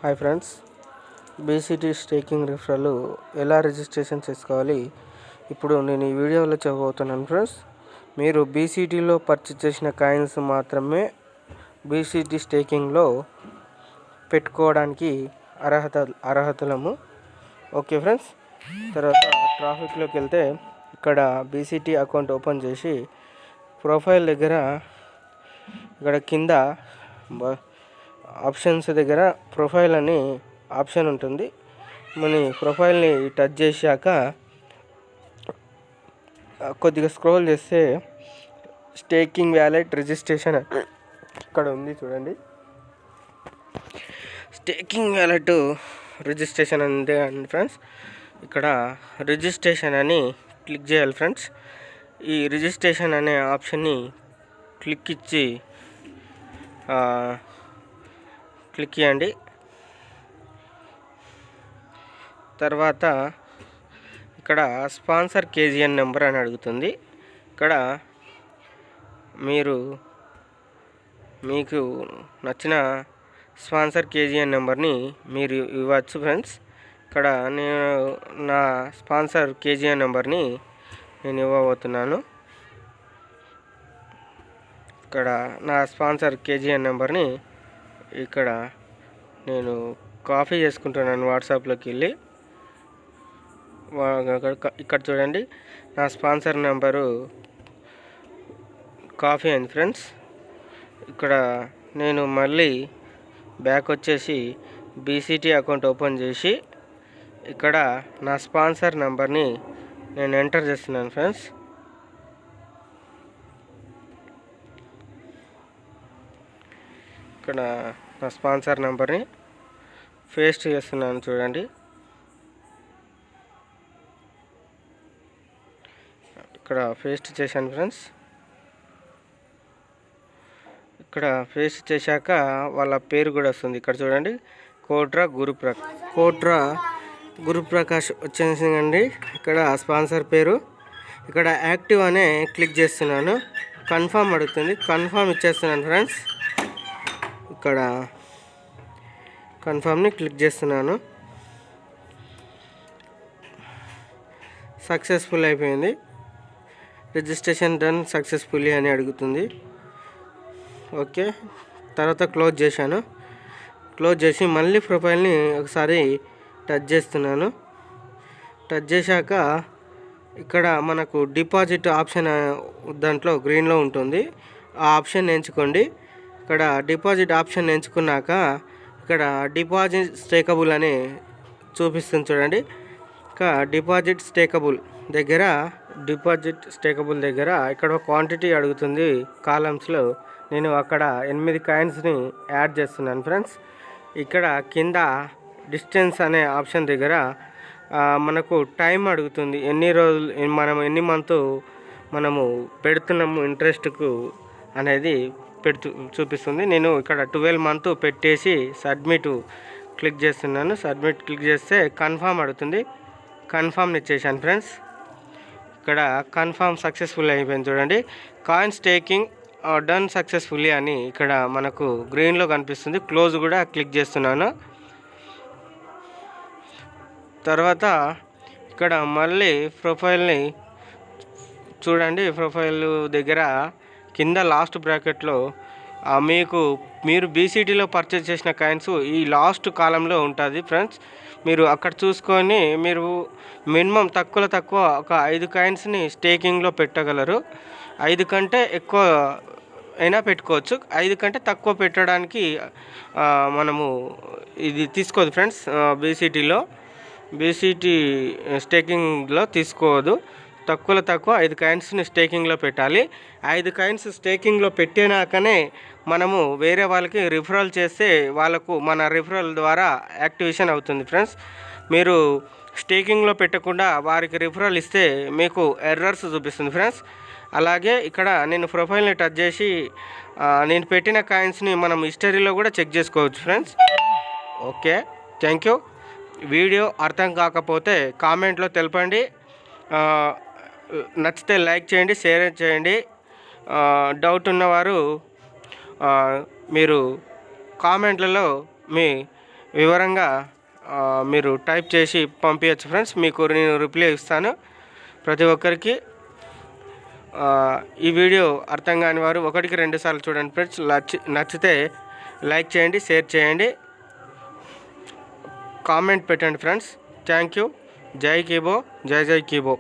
Hi friends, BCT staking referral ఎలా registration చేసుకోవాలి ఇప్పుడు నేను ఈ వీడియోలో చెప్పబోతున్నాను. ఫ్రెండ్స్, మీరు బీసీటీలో పర్చేజ్ చేసిన కాయిన్స్ మాత్రమే బీసీటీ స్టేకింగ్లో పెట్టుకోవడానికి అర్హతలము. ఓకే ఫ్రెండ్స్, తర్వాత ట్రాఫిక్లోకి వెళ్తే ఇక్కడ బీసీటీ అకౌంట్ ఓపెన్ చేసి ప్రొఫైల్ దగ్గర ఇక్కడ కింద ఆప్షన్స్ దగ్గర ప్రొఫైల్ అని ఆప్షన్ ఉంటుంది. మన ప్రొఫైల్ని టచ్ చేశాక కొద్దిగా స్క్రోల్ చేస్తే స్టేకింగ్ వ్యాలెట్ రిజిస్ట్రేషన్ ఇక్కడ ఉంది చూడండి. స్టేకింగ్ వ్యాలెట్ రిజిస్ట్రేషన్ అంతే అండి ఫ్రెండ్స్. ఇక్కడ రిజిస్ట్రేషన్ అని క్లిక్ చేయాలి ఫ్రెండ్స్. ఈ రిజిస్ట్రేషన్ అనే ఆప్షన్ని క్లిక్ చేయండి. తర్వాత ఇక్కడ స్పాన్సర్ కేజీఎన్ నెంబర్ అని అడుగుతుంది. ఇక్కడ మీకు నచ్చిన స్పాన్సర్ కేజీఎన్ నెంబర్ని మీరు ఇవ్వచ్చు ఫ్రెండ్స్. ఇక్కడ నేను నా స్పాన్సర్ కేజీఎన్ నెంబర్ని నేను ఇవ్వబోతున్నాను. ఇక్కడ నా స్పాన్సర్ కేజీఎన్ నెంబర్ని ఇక్కడ నేను కాపీ చేసుకుంటున్నాను. వాట్సాప్లోకి వెళ్ళి ఇక్కడ చూడండి, నా స్పాన్సర్ నెంబరు కాపీ అయింది ఫ్రెండ్స్. ఇక్కడ నేను మళ్ళీ బ్యాక్ వచ్చేసి బీసీటీ అకౌంట్ ఓపెన్ చేసి ఇక్కడ నా స్పాన్సర్ నెంబర్ని నేను ఎంటర్ చేస్తున్నాను ఫ్రెండ్స్. ఇక్కడ నా స్పాన్సర్ నెంబర్ని పేస్ట్ చేస్తున్నాను చూడండి. ఇక్కడ పేస్ట్ చేశాను ఫ్రెండ్స్. ఇక్కడ పేస్ట్ చేశాక వాళ్ళ పేరు కూడా వస్తుంది. ఇక్కడ చూడండి, కోట్రా గురుప్రకాష్ వచ్చేసిందండి. ఇక్కడ స్పాన్సర్ పేరు ఇక్కడ యాక్టివ్ అనే క్లిక్ చేస్తున్నాను. కన్ఫర్మ్ అడుగుతుంది, కన్ఫర్మ్ ఇచ్చేస్తున్నాను ఫ్రెండ్స్. ఇక్కడ కన్ఫర్మ్ని క్లిక్ చేస్తున్నాను. సక్సెస్ఫుల్ అయిపోయింది. రిజిస్ట్రేషన్ డన్ సక్సెస్ఫుల్లీ అని అడుగుతుంది. ఓకే, తర్వాత క్లోజ్ చేశాను. క్లోజ్ చేసి మళ్ళీ ప్రొఫైల్ని ఒకసారి టచ్ చేస్తున్నాను. టచ్ చేశాక ఇక్కడ మనకు డిపాజిట్ ఆప్షన్ దాంట్లో గ్రీన్లో ఉంటుంది. ఆ ఆప్షన్ ఎంచుకోండి. ఇక్కడ డిపాజిట్ ఆప్షన్ ఎంచుకున్నాక ఇక్కడ డిపాజిట్ స్టేకబుల్ అని చూపిస్తుంది చూడండి. ఇంకా డిపాజిట్ స్టేకబుల్ దగ్గర ఇక్కడ క్వాంటిటీ అడుగుతుంది కాలమ్స్లో. నేను అక్కడ 8 కాయిన్స్ని యాడ్ చేస్తున్నాను ఫ్రెండ్స్. ఇక్కడ కింద డిస్టెన్స్ అనే ఆప్షన్ దగ్గర మనకు టైం అడుగుతుంది, ఎన్ని రోజులు ఎన్ని మంత్ మనము పెడుతున్నాము ఇంట్రెస్ట్కు అనేది చూపిస్తుంది. నేను ఇక్కడ 12 మంత్ పెట్టేసి సబ్మిట్ క్లిక్ చేస్తున్నాను. సబ్మిట్ క్లిక్ చేస్తే కన్ఫర్మ్ అడుగుతుంది. కన్ఫర్మ్ ఇచ్చేసాను ఫ్రెండ్స్. ఇక్కడ కన్ఫర్మ్ సక్సెస్ఫుల్ అయిపోయింది చూడండి. కాయిన్ స్టేకింగ్ డన్ సక్సెస్ఫుల్లీ అని ఇక్కడ మనకు గ్రీన్లో కనిపిస్తుంది. క్లోజ్ కూడా క్లిక్ చేస్తున్నాను. తర్వాత ఇక్కడ మళ్ళీ ప్రొఫైల్ని చూడండి. ప్రొఫైల్ దగ్గర కింద లాస్ట్ బ్రాకెట్లో మీరు బీసీటీలో పర్చేజ్ చేసిన కాయిన్స్ ఈ లాస్ట్ కాలంలో ఉంటుంది ఫ్రెండ్స్. మీరు అక్కడ చూసుకొని మీరు మినిమం తక్కువ ఒక 5 కాయిన్స్ని స్టేకింగ్లో పెట్టగలరు. 5 కంటే ఎక్కువ అయినా పెట్టుకోవచ్చు. 5 కంటే తక్కువ పెట్టడానికి మనము ఇది తీసుకోదు ఫ్రెండ్స్. బీసీటీ స్టేకింగ్లో తీసుకోవద్దు. తక్కువ 5 కాయిన్స్ని స్టేకింగ్లో పెట్టాలి. 5 కాయిన్స్ స్టేకింగ్లో పెట్టినాకనే మనము వేరే వాళ్ళకి రిఫరల్ చేస్తే వాళ్ళకు మన రిఫరల్ ద్వారా యాక్టివేషన్ అవుతుంది ఫ్రెండ్స్. మీరు స్టేకింగ్లో పెట్టకుండా వారికి రిఫరల్ ఇస్తే మీకు ఎర్రర్స్ చూపిస్తుంది ఫ్రెండ్స్. అలాగే ఇక్కడ నేను ప్రొఫైల్ని టచ్ చేసి నేను పెట్టిన కాయిన్స్ని మనం హిస్టరీలో కూడా చెక్ చేసుకోవచ్చు friends. Okay, thank you. Video అర్థం కాకపోతే కామెంట్లో తెలపండి. నచ్చితే లైక్ చేయండి, షేర్ చేయండి. డౌట్ ఉన్నవారు మీరు కామెంట్లలో మీ వివరంగా మీరు టైప్ చేసి పంపించచ్చు ఫ్రెండ్స్. మీకు నేను రిప్లై ఇస్తాను ప్రతి ఒక్కరికి. ఈ వీడియో అర్థం కాని వారు 1-2 సార్లు చూడండి ఫ్రెండ్స్. నచ్చితే లైక్ చేయండి, షేర్ చేయండి, కామెంట్ పెట్టండి ఫ్రెండ్స్. Thank you. జై కీబో, జై కీబో.